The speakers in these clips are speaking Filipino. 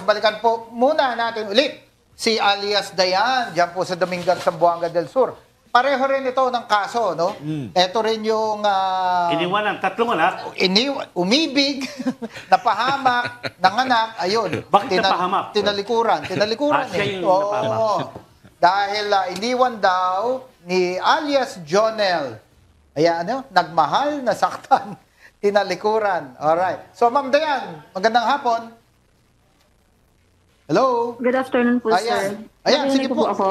Balikan po muna natin ulit si alias Dayan, dyan po sa Domingan, Zamboanga del Sur. Pareho rin ito ng kaso, no? Ito rin yung... Iniwanan, tatlong anak. Umibig, napahamak, nanganak, ayun. Bakit napahamak? Tinalikuran. Tinalikuran siya yung napahamak. Oo. Dahil iniwan daw ni alias Jonel. Ayan, ano? Nagmahal, nasaktan, tinalikuran. Alright. So, Ma'am Dayan, magandang hapon. Hello? Good afternoon po, Ayan. sir. Ayan, sige Narinig po. ako.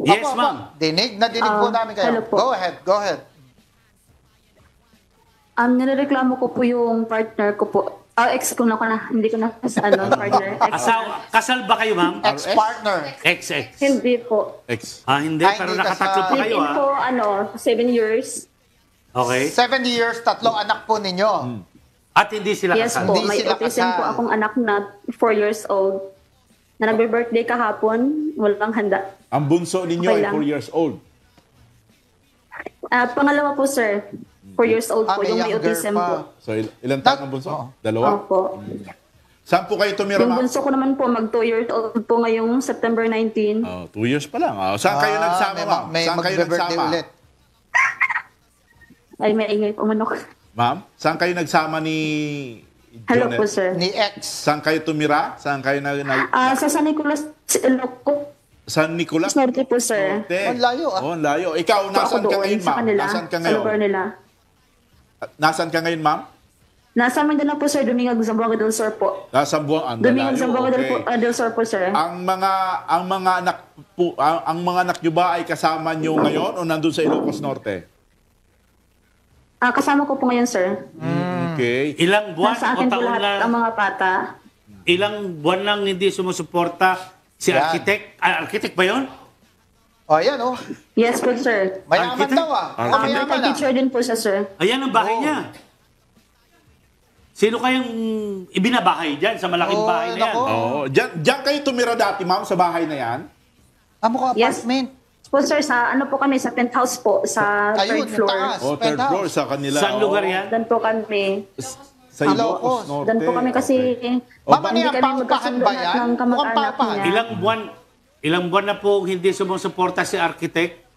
Yes, Opo, ma'am. Dinig po namin kayo. hello po. Go ahead, go ahead. Nirereklamo ko po yung partner ko po. Ex ko na, hindi ko na partner. Kasal ba kayo, ma'am? Ex-partner. Ex. Hindi po. Ex. Hindi, Ay, pero hindi nakatatlo pa kayo, Live-in po, 7 years. Okay. 7 years, 3 anak po ninyo. At hindi sila Yes kasal. po. Hindi May sila autism po kasal. akong anak na 4 years old. Na nagbe-birthday kahapon, walang handa. Ang bunso ninyo Okay ay lang. 4 years old. Pangalawa po, sir. 4 years old po, may yung may younger autism pa. po. So, ilan taon ang bunso? Oo. Dalawa? Opo. Saan po kayo tumira, Yung ma'am? bunso ko naman po, mag 2 years old po ngayong September 19. 2 years pa lang. Saan kayo nagsama, ma'am? May Saan kayo magbe-birthday nagsama? ulit. Ay, may ingay po manok. Ma'am, saan kayo nagsama ni Hello Jonel? po, sir. Ni ex. Saan kayo tumira? Saan kayo Sa San Nicolas, Ilocos San Nicolas? Norte po, sir. Norte. Ang layo, ah. Oh, ang layo. Ikaw, Ako nasaan ka doon, ngayon, sa ma'am? kanila, Nasaan ka sa lugar ngayon? nila. Nasaan ka ngayon, ma'am? Nasa Mindanao po, sir. Domingan, Zamboanga del Sur po. Nasa Buang Domingan, Andalayo. Zamboanga Okay. del Sur po, sir. Ang mga anak po, ang mga anak niyo ba ay kasama niyo ngayon o nandun sa Ilocos Norte? Kasama ko po ngayon, sir. Okay. Ilang buwan Nasa o akin po taon lahat ang na, mga bata. ilang buwan nang hindi sumusuporta si Yan. architect? Architect ba yun? O, yan, oh. Yes po, sir. Mayaman Architect? daw, ah. O, mayaman, ah. Teacher din po siya, sir. Ayan ang bahay Oo. niya. Sino kayong ibinabahay dyan sa malaking Oo, bahay na yan? nako. Oo. Diyan kayo tumira dati, ma'am, sa bahay na yan? Amo ko Yes. apartment. Po, sir, sa ano po kami, sa penthouse po, sa Ayun, third floor. yung taas. O, third Penthouse. floor sa kanila. Saan lugar yan? Doon po kami. Sa Ilocos Norte. Doon po kami kasi Mama, hindi ano yan, kami paupahan magkasundo ba lahat yan? ng Mukhang kamag-anak paupahan. niya. Ilang buwan na po hindi sumusuporta si architect?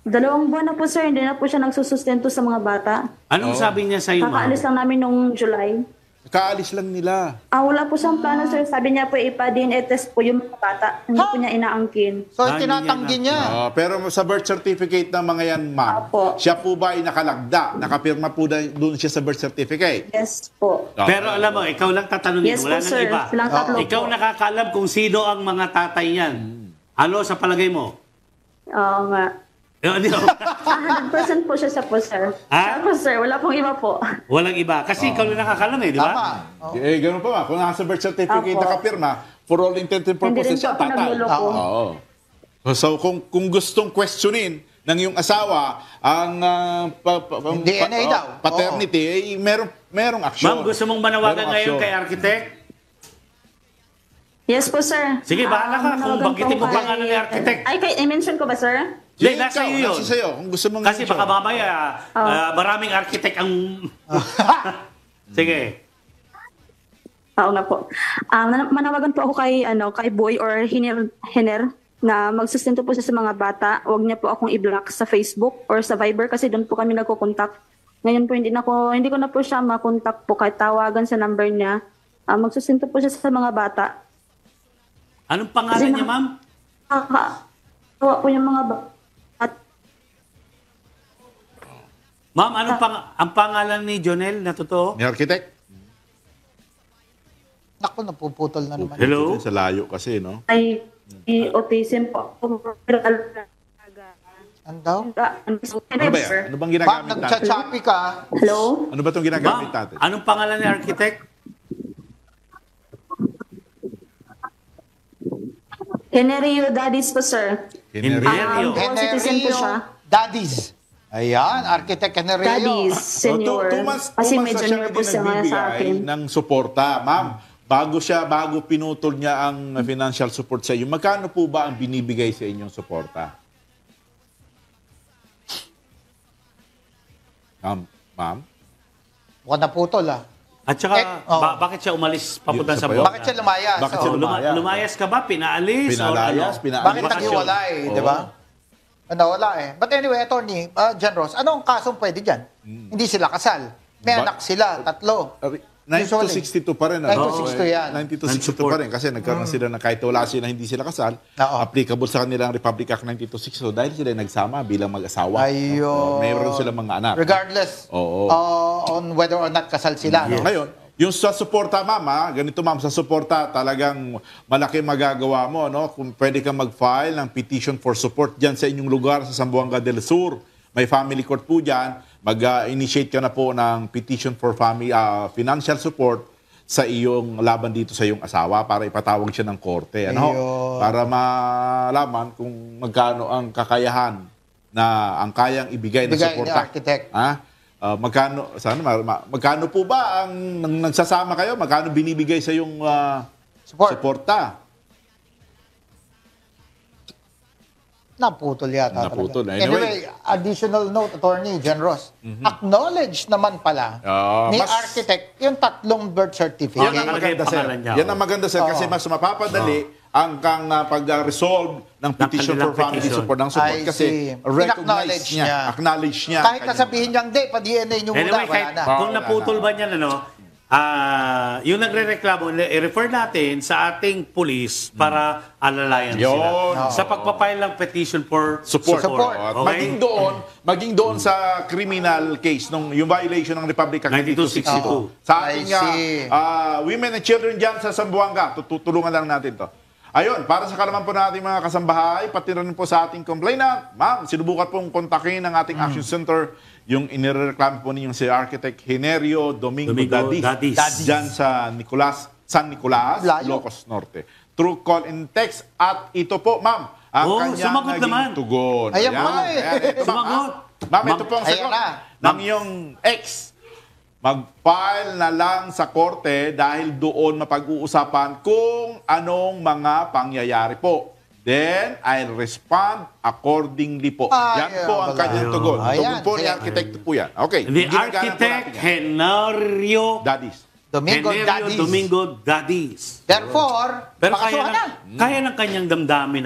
2 buwan na po, sir. Hindi na po siya nagsusustento sa mga bata. Anong sabi niya sa iyo, ma'am? Kakaalis lang namin nung July. Kaalis lang nila. Wala po siyang plano, sir. Sabi niya po, ipa-DNA test po yung mga bata. Hindi po niya inaangkin. So, Ah, tinatanggi hindi niya. Pero sa birth certificate ng mga yan, ma'am, Apo. siya po ba ay nakalagda? Nakapirma po doon siya sa birth certificate? Yes po. Pero alam mo, ikaw lang tatanungin, Yes wala po, nang sir. iba. Silang tatlo Ikaw po. nakakaalam kung sino ang mga tatay niyan. Ano sa palagay mo? Oo nga. Ano? 100% po siya po, sir. Ha? Siya po, sir. Wala pong iba po. Walang iba. Kasi ikaw lang nakakaalam eh, di Tama. ba? Oh. Ganun pa, ma'am. Kung nasa birth certificate Apo. nakapirma, for all intents and Hindi purposes rin po siya, ako tatay. nagluloko. Oo. So, kung gustong questionin ng iyong asawa ang DNA daw. paternity, merong aksyon. Ma'am, gusto mong manawagan Merong ngayon aksyon. kay architect? Yes po, sir. Sige, bahala ka. Kung manawagan banggitin po mo kay- pangalan ni architect. Ay, i-mention ko ba, sir? Hindi, Ikaw, nasa iyo yun. nasa sa'yo. Kung gusto mong Kasi mention. baka mamaya, maraming architect ang... Sige. Oo nga po. Manawagan po ako kay Boy or Hiner na magsustento po siya sa mga bata. Huwag niya po akong i-block sa Facebook or sa Viber kasi doon po kami nagko-contact. Ngayon po hindi ko na po siya makontak po kahit tawagan sa number niya. Magsustento po siya sa mga bata. Anong pangalan niya, ma'am? Tawa po yung mga bata. Ma'am, ang pangalan ni Jonel na totoo? Ni architect? Naku, napuputol na naman. Hello? Sa layo kasi, no? Ay autism po. Ano daw? Ano ba yan? Ano bang Ma'am, ginagamit natin? nagchachapi ka. Hello? Ano ba itong Ma'am, ginagamit natin? anong pangalan ni architect? Henerio Daddies po, sir. Henerio. Dual citizen po siya. Daddies. Ayan, architect Henerio. Daddies, senior. Two months Kasi na may siya junior po hindi siya nga sa akin. nagbibigay ng suporta. Ma'am, bago pinutol niya ang financial support sa iyo, magkano po ba ang binibigay sa inyong suporta? Ma'am? Mukhang naputol, ah. At saka, bakit siya umalis papunta Yun, sa isa pa yun. Buanga? Bakit siya lumayas? Bakit siya Oo. lumayas? Lumayas ka ba? Pinaalis? Pinalayas, O ano? pinaalis. Bakit Bakasyon. naghiwalay, di ba? Nawala eh. But anyway, attorney, John Ross, ano ang kasong pwede dyan? Hindi sila kasal. May anak sila, 3. 9 to Usually. 62 pa rin. 9 to 62 yan. 9 to 62 pa rin kasi nagkaroon sila na kahit wala sila hindi sila kasal, Oo. applicable sa kanila ang Republic Act 1962 dahil sila nagsama bilang mag-asawa. Ayun. Mayroon silang mga anak. Regardless Oo. on whether or not kasal sila. No? Ngayon, yung sa suporta, mama, ganito ma'am, sa suporta talagang malaki magagawa mo, no? Kung pwede kang mag-file ng petition for support dyan sa inyong lugar sa Zamboanga del Sur. May family court po dyan. Mag-initiate ka na po ng petition for family financial support sa iyong laban dito sa iyong asawa para ipatawag siya ng korte. Ano? Ayun. Para malaman kung magkano ang kakayahan na ang kayang ibigay na Ibigay ni suporta. architect. Ha? Magkano po ba ang nagsasama kayo? Magkano binibigay sa yung suporta? Naputol yata. Naputol. Talaga. Anyway. Anyway, additional note, Attorney Jen Ross. Acknowledge naman pala ni architect yung 3 birth certificate. Yan ang Nakalagay maganda, sir. pangalan niya. Yan ang maganda, sir. Kasi mas mapapadali ang kang pag-resolve ng petition for kanilang family petition. support ng support. I Kasi see. recognize In-acknowledge niya. niya. Acknowledge niya. Kahit Kanya- nasabihin niya, hindi, pa-DNA nyo muna, Anyway, wala kahit na. kung naputol ba niyan, yung nagre-reklamo, i-refer natin sa ating police para alalayan Yun. sila. Sa pagpapile ng petition for Support. Support. At Okay? maging doon sa criminal case nung yung violation ng Republic Act 9262. Sa ating I see. women and children dyan sa Zamboanga, tutulungan lang natin to. Ayun, para sa kalaman po natin mga kasambahay, pati rin po sa ating complainant, ma'am, sinubukan pong kontakin ng ating Action Center yung inireklamo po ninyong si Architect Hinerio Domingo Dadis. Dadis. Dyan sa San Nicolas, Layo. Ilocos Norte. Through call and text. At ito po, ma'am, ang kanyang sumagot naging naman. tugon. Ayan po eh. Ayan, ito, ma'am, Sumagot. Ma'am, ito po ang Ayan sagot na. ng iyong ex. Mag-file na lang sa korte dahil doon mapag-uusapan kung anong mga pangyayari po. Then, I'll respond accordingly po. Yan Ayan po ang pala. kanyang tugon. Ayan, Tugon po ni sige. architect po yan. Okay. The ginagawa po architect natin yan. Henario Dadis. Domingo Dadis. Domingo Dadis. Therefore, Pero kaya pakasuhan na. kaya ng kanyang damdamin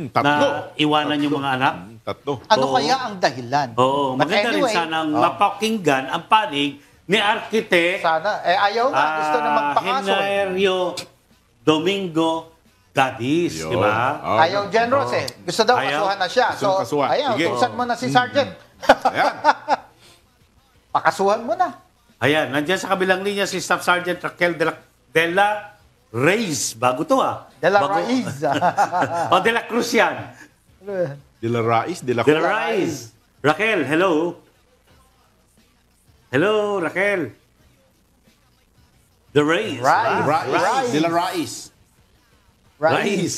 Tatlo. na iwanan yung mga anak. Tatlo. Ano Oo. kaya ang dahilan? Oo, But maganda rin anyway, sanang mapakinggan ang panig ni architect Sana. Ayaw nga. Gusto na magpakaso. Henario Domingo Dadis, Yun. di ba? Oh. Ayaw Jen Ross eh. Gusto daw Ayaw. kasuhan na siya. Gusto ng kasuhan. Ayaw, Sige. tusan mo na si Sergeant. Ayan. Pakasuhan mo na. Ayan, nandiyan sa kabilang linya si Staff Sergeant Raquel de la Reyes. Bago to De la Bago. Raiz. O, de la Cruz yan. De la Raiz, de la De la Cruz. Reyes. Raquel, hello. Hello, Raquel. The Reyes. Raiz. Raiz. De la Raiz. Reyes.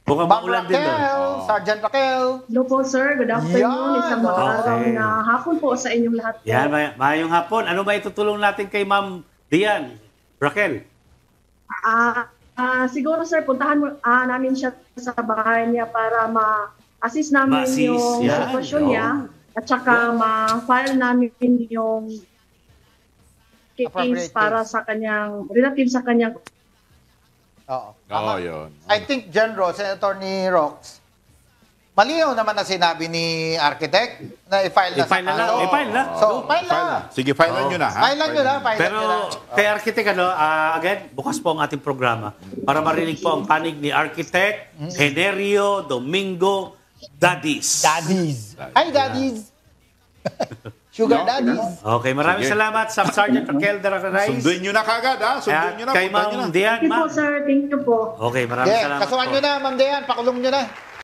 Mukhang Ma'am makulan din doon. Raquel, Sergeant Raquel. Hello po, sir. Good afternoon. Yan. Isang maaraw Okay. na hapon po sa inyong lahat po. Yan, mayong hapon. Ano ba itutulong natin kay Ma'am Dian? Raquel. Siguro, sir, puntahan namin siya sa bahay niya para ma-assist namin Ma-assist, yung yan. sitwasyon niya. At saka ma-file namin yung Appropriate case para sa kanyang, relative sa kanyang Oo. Oo, yun. I think Jen Ross and Attorney Rox, malinaw naman na sinabi ni architect na i-file na I-file na lang. kaso. I-file na. So, file na. Sige, filean nyo na, ha? Filean nyo na. Filean Pero nyo na. kay Architect, again, bukas po ang ating programa para marinig po ang panig ni Architect Henerio Domingo Dadis. Daddies. Hi, daddies. Sugar daddies. Okay, maraming Sige. salamat sa Sergeant Raquel de la Reyes. Sunduin nyo na kagad, ha? Sunduin nyo na. Kay puntahan nyo Ma'am na. Dian, Thank you po, ma'am. sir. Thank you po. Okay, maraming Okay, salamat kasuhan po. nyo na, Ma'am Dean. Pakulong nyo na.